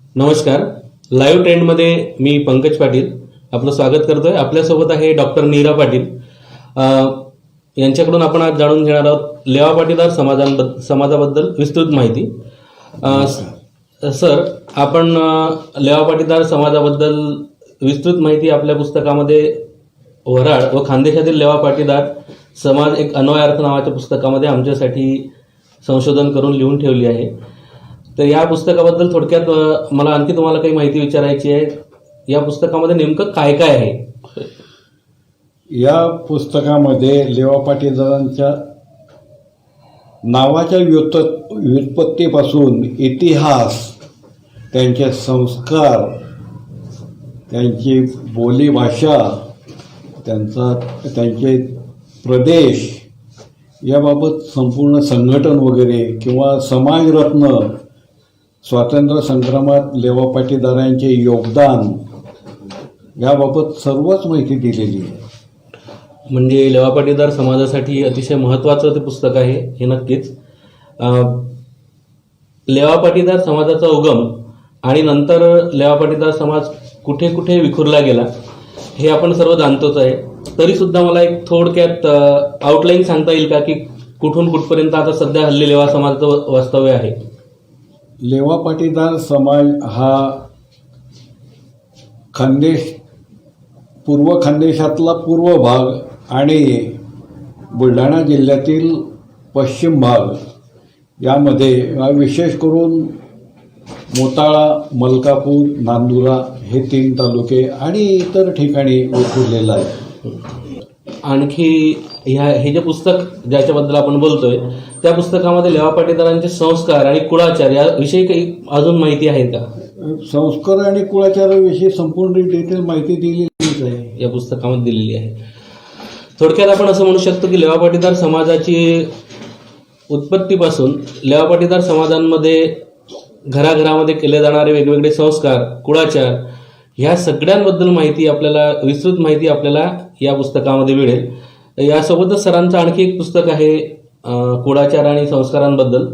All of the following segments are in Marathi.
नमस्कार. लाईव्ह ट्रेंडमध्ये मी पंकज पाटील आपलं स्वागत करतोय. आपल्यासोबत आहे डॉक्टर नीरा पाटील. यांच्याकडून आपण आज जाणून घेणार आहोत लेवा पाटीदार समाजाबद्दल विस्तृत माहिती. सर, आपण लेवा पाटीदार समाजाबद्दल विस्तृत माहिती आपल्या पुस्तकामध्ये वराड व खानदेशातील लेवा पाटीदार समाज एक अन्वयार्थ नावाच्या पुस्तकामध्ये आमच्यासाठी संशोधन करून लिहून ठेवली आहे. तर या पुस्तकाबद्दल थोडक्यात मला आणखी तुम्हाला काही माहिती विचारायची आहे. या पुस्तकामध्ये नेमकं काय काय आहे? या पुस्तकामध्ये लेवा पाटीदारांच्या नावाच्या व्युत्पत्तीपासून इतिहास, त्यांचे संस्कार, त्यांची बोलीभाषा, त्यांचे प्रदेश याबाबत संपूर्ण संघटन वगैरे किंवा समाजरत्न, स्वातंत्र्य संग्रामात लेवा पाटीदारांचे योगदान याबाबत सर्वच माहिती दिलेली आहे. म्हणजे लेवा पाटीदार समाजासाठी अतिशय महत्त्वाचं ते पुस्तक आहे हे नक्कीच. लेवा पाटीदार समाजाचा उगम आणि नंतर लेवा पाटीदार समाज कुठे कुठे विखुरला गेला हे आपण सर्व जाणतोच आहे. तरी सुद्धा मला एक थोडक्यात आउटलाईन सांगता येईल का की कुठून कुठपर्यंत आता सध्या हल्ली लेवा समाजाचं वास्तव्य आहे? लेवा पाटीदार समाज हा पूर्व खानदेशातला पूर्व भाग आणि बुलढाणा जिल्ह्यातील पश्चिम भाग यामध्ये विशेष करून मोताळा, मलकापूर, नांदुरा हे 3 तालुके आणि इतर ठिकाणी विखुरलेला आहे. आणखी हे जे पुस्तक ज्याच्याबद्दल आपण बोलतोय त्या पुस्तकामध्ये लेवा पाटीदारांचे संस्कार आणि कुळाचार याविषयी काही अजून माहिती आहे का? संस्कार आणि कुळाचाराविषयी संपूर्ण डिटेल माहिती दिलेलीच आहे, या पुस्तकामध्ये दिलेली आहे. थोडक्यात आपण असं म्हणू शकतो की लेवा पाटीदार समाजाची उत्पत्तीपासून लेवा पाटीदार समाजांमध्ये घराघरामध्ये केले जाणारे वेगवेगळे संस्कार, कुळाचार ह्या सगळ्यांबद्दल माहिती आपल्याला विस्तृत माहिती आपल्याला या पुस्तकामध्ये मिळेल. यासोबतच सरांचं आणखी एक पुस्तक आहे कुळाचार आणि संस्कारांबद्दल.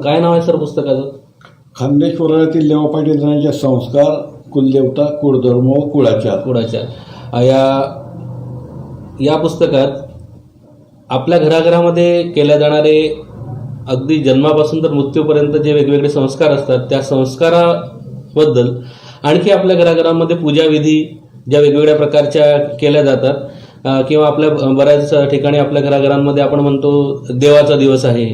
काय नाव आहे सर पुस्तकाचं? खानदेश वराळ्यातील लेवा पाटीदारांचे संस्कार, कुलदेवता, कुळधर्म व कुळाचार. या पुस्तकात आपल्या घराघरामध्ये केल्या जाणारे अगदी जन्मापासून तर मृत्यूपर्यंत जे वेगवेगळे संस्कार असतात त्या संस्काराबद्दल, आणखी आपल्या घराघरामध्ये पूजाविधी ज्या वेगवेगळ्या प्रकारच्या केल्या जातात किंवा आपल्या बऱ्याच ठिकाणी आपल्या घराघरांमध्ये आपण म्हणतो देवाचा दिवस आहे,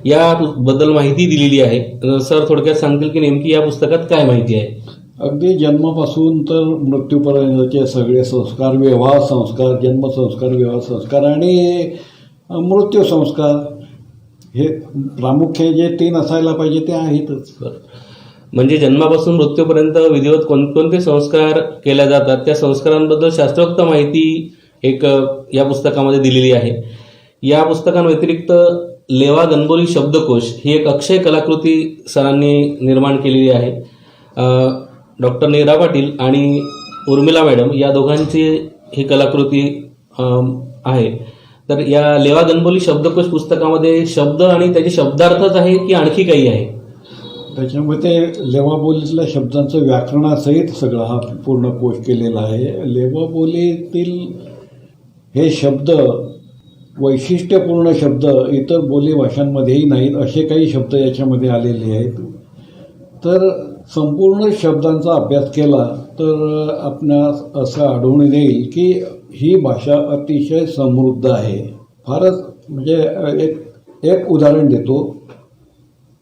याबद्दल माहिती दिलेली आहे. सर थोडक्यात सांगतील की नेमकी या पुस्तकात काय माहिती आहे? अगदी जन्मापासून तर मृत्यूपर्यंतचे सगळे संस्कार, विवाह संस्कार, जन्मसंस्कार, विवाह संस्कार आणि मृत्यू संस्कार हे प्रामुख्याने जे 3 असायला पाहिजे ते आहेतच. म्हणजे जन्मापासून मृत्यूपर्यंत विधिवत कोणकोणते संस्कार केल्या जातात त्या संस्कारांबद्दल शास्त्रोक्त माहिती एक या पुस्तकामध्ये दिलेली आहे. या पुस्तकांव्यतिरिक्त लेवा गणबोली शब्दकोश ही एक अक्षय कलाकृती सरांनी निर्माण केलेली आहे. डॉक्टर नीरा पाटील आणि उर्मिला मॅडम या दोघांची ही कलाकृती आहे. तर या लेवा गणबोली शब्दकोश पुस्तकामध्ये शब्द आणि त्याचे शब्दार्थच आहे की आणखी काही आहे? त्याच्यामध्ये लेवा बोलीतल्या शब्दांचं व्याकरणासहित सगळा हा पूर्ण कोश केलेला आहे. लेवा बोलीतील हे शब्द, वैशिष्ट्यपूर्ण शब्द इतर बोली भाषांमध्येही नाहीत असे काही शब्द याच्यामध्ये आलेले आहेत. तर संपूर्ण शब्दांचा अभ्यास केला तर आपणास असं आढळून येईल की ही भाषा अतिशय समृद्ध आहे. फारच म्हणजे एक उदाहरण देतो.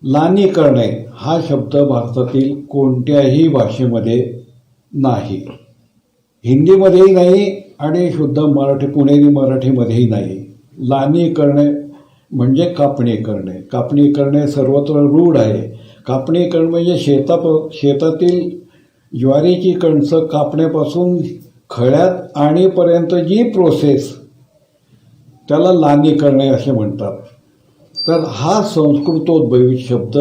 लानी करणे हा शब्द भारतातील कोणत्याही भाषेमध्ये नाही, हिंदीमध्येही नाही आणि शुद्ध मराठी, पुणेरी मराठीमध्येही नाही. लानी करणे म्हणजे कापणी करणे. कापणी करणे सर्वत्र रूढ आहे. कापणी करणे म्हणजे शेतातील ज्वारीची कणसं कापण्यापासून खळ्यात आणीपर्यंत जी प्रोसेस त्याला लानी करणे असे म्हणतात. तर हा संस्कृतोद्भवित शब्द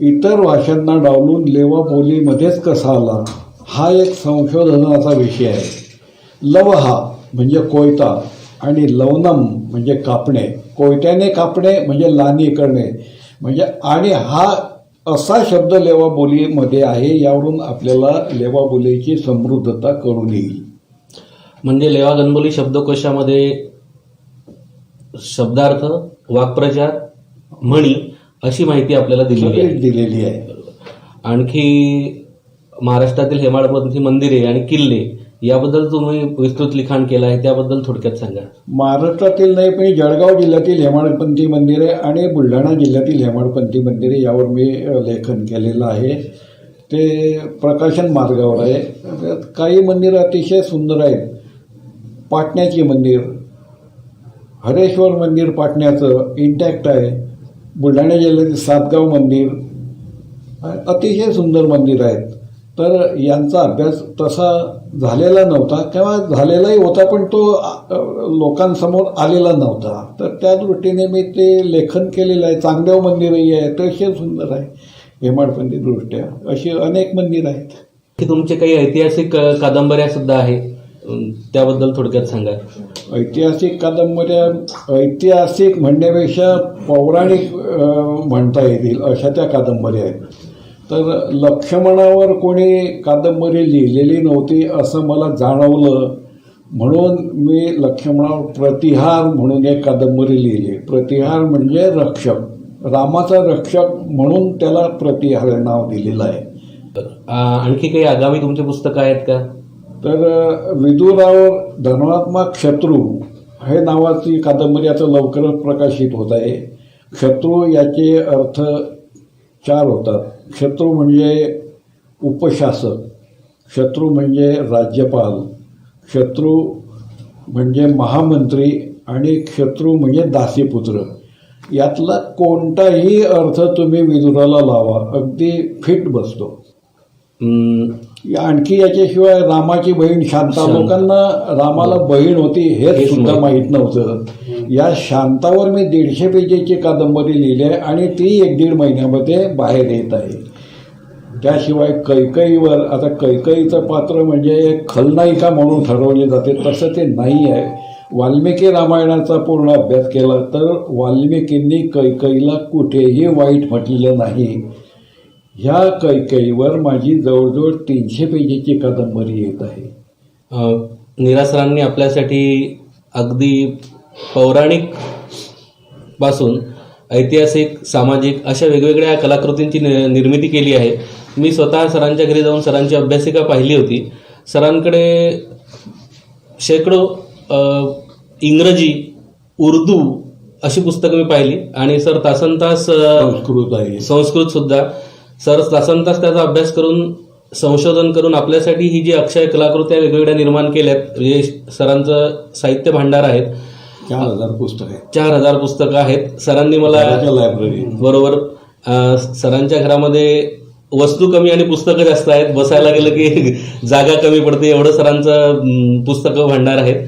इतर भाषांना डावलून लेवा बोलीमध्येच कसा आला हा एक संशोधनाचा विषय आहे. लवहा म्हणजे कोयता आणि लवनम म्हणजे कापणे, कोयत्याने कापणे म्हणजे लानी करणे म्हणजे, आणि हा असा शब्द लेवाबोलीमध्ये आहे. यावरून आपल्याला लेवाबोलीची समृद्धता कळून येईल. म्हणजे लेवा गणबोली शब्दकोशामध्ये शब्दार्थ, वाक्प्रचार, म्हणी अशी माहिती आपल्याला दिलेली आहे. दिलेली आहे. आणखी महाराष्ट्रातील हेमाडपंथी मंदिरे आणि किल्ले याबद्दल तुम्ही विस्तृत लिखाण केलं आहे, त्याबद्दल थोडक्यात सांगा. महाराष्ट्रातील नाही पण जळगाव जिल्ह्यातील हेमाडपंथी मंदिरे आणि बुलढाणा जिल्ह्यातील हेमाडपंथी मंदिरे यावर मी लेखन केलेलं आहे. ते प्रकाशन मार्गावर आहे. त्यात काही मंदिरं अतिशय सुंदर आहेत. पाटण्याचे मंदिर, हरेश्वर मंदिर पाटण्याचं इंटॅक्ट आहे. बुलढाणा जिल्ह्यातील सातगाव मंदिर अतिशय सुंदर मंदिर आहेत. तर यांचा अभ्यास तसा झालेला नव्हता किंवा झालेलाही होता पण तो लोकांसमोर आलेला नव्हता. तर त्या दृष्टीने मी ते लेखन केलेलं आहे. चांगदेव मंदिरही आहे, अतिशय सुंदर आहे हेमाडपंथी दृष्ट्या. अशी अनेक मंदिरं आहेत. की तुमचे काही ऐतिहासिक कादंबऱ्या सुद्धा आहे, त्याबद्दल थोडक्यात सांगा. ऐतिहासिक कादंबऱ्या ऐतिहासिक म्हणण्यापेक्षा पौराणिक म्हणता येतील अशा त्या कादंबऱ्या आहेत. तर लक्ष्मणावर कोणी कादंबरी लिहिलेली नव्हती असं मला जाणवलं, म्हणून मी लक्ष्मणावर प्रतिहार म्हणून एक कादंबरी लिहिली. प्रतिहार म्हणजे रक्षक, रामाचा रक्षक म्हणून त्याला प्रतिहार नाव दिलेलं आहे. आणखी काही आगामी तुमचे पुस्तकं आहेत का? तर विदुरावर धर्मात्मक शत्रू हे नावाची कादंबरी आता लवकरच प्रकाशित होत आहे. शत्रू याचे अर्थ 4 होतात. शत्रू म्हणजे उपशासक, शत्रू म्हणजे राज्यपाल, शत्रू म्हणजे महामंत्री आणि शत्रू म्हणजे दासीपुत्र. यातला कोणताही अर्थ तुम्ही विदुराला लावा, अगदी फिट बसतो. आणखी याच्याशिवाय रामाची बहीण शांता, लोकांना रामाला बहीण होती हे सुद्धा माहीत नव्हतं. या शांतावर मी 150 पेजेसची कादंबरी लिहिली आहे आणि ती 1-1.5 महिन्यामध्ये बाहेर येत आहे. त्याशिवाय कैकईवर, आता कैकईचं पात्र म्हणजे एक खलनायिका म्हणून ठरवले जाते, तसं ते नाही आहे. वाल्मिकी रामायणाचा पूर्ण अभ्यास केला तर वाल्मिकींनी कैकईला कुठेही वाईट म्हटलेलं नाही. ह्या कैकईवर माझी जवळजवळ 300 पेजेसची कादंबरी येत आहे. नीरा सरांनी आपल्यासाठी अगदी पौराणिक पासून ऐतिहासिक, सामाजिक अशा वेगवेगळ्या कलाकृतींची निर्मिती केली आहे. मी स्वतः सरांच्या घरी जाऊन सरांची अभ्यासिका पाहिली होती. सरांकडे शेकडो इंग्रजी, उर्दू अशी पुस्तकं मी पाहिली आणि सर तासनतास संस्कृत सुद्धा सर तासनतास त्याचा अभ्यास करून, संशोधन करून आपल्यासाठी ही जी अक्षय कलाकृत्या वेगवेगळ्या निर्माण केल्यात. हे सरांचं साहित्य भांडार आहेत. 4000 पुस्तकं आहेत. सरांनी मला लायब्ररी बरोबर सरांच्या घरामध्ये वस्तू कमी आणि पुस्तकं जास्त आहेत. बसायला गेलं की जागा कमी पडते, एवढं सरांचं पुस्तकं भांडार आहेत.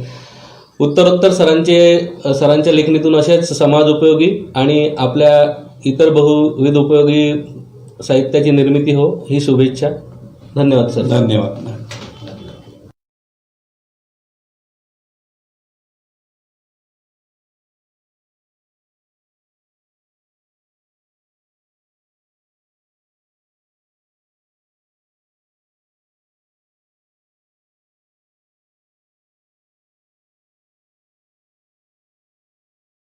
उत्तरोत्तर सरांच्या लेखणीतून असेच समाज उपयोगी आणि आपल्या इतर बहुविध उपयोगी साहित्याची निर्मिती हो, ही शुभेच्छा. धन्यवाद सर. धन्यवाद.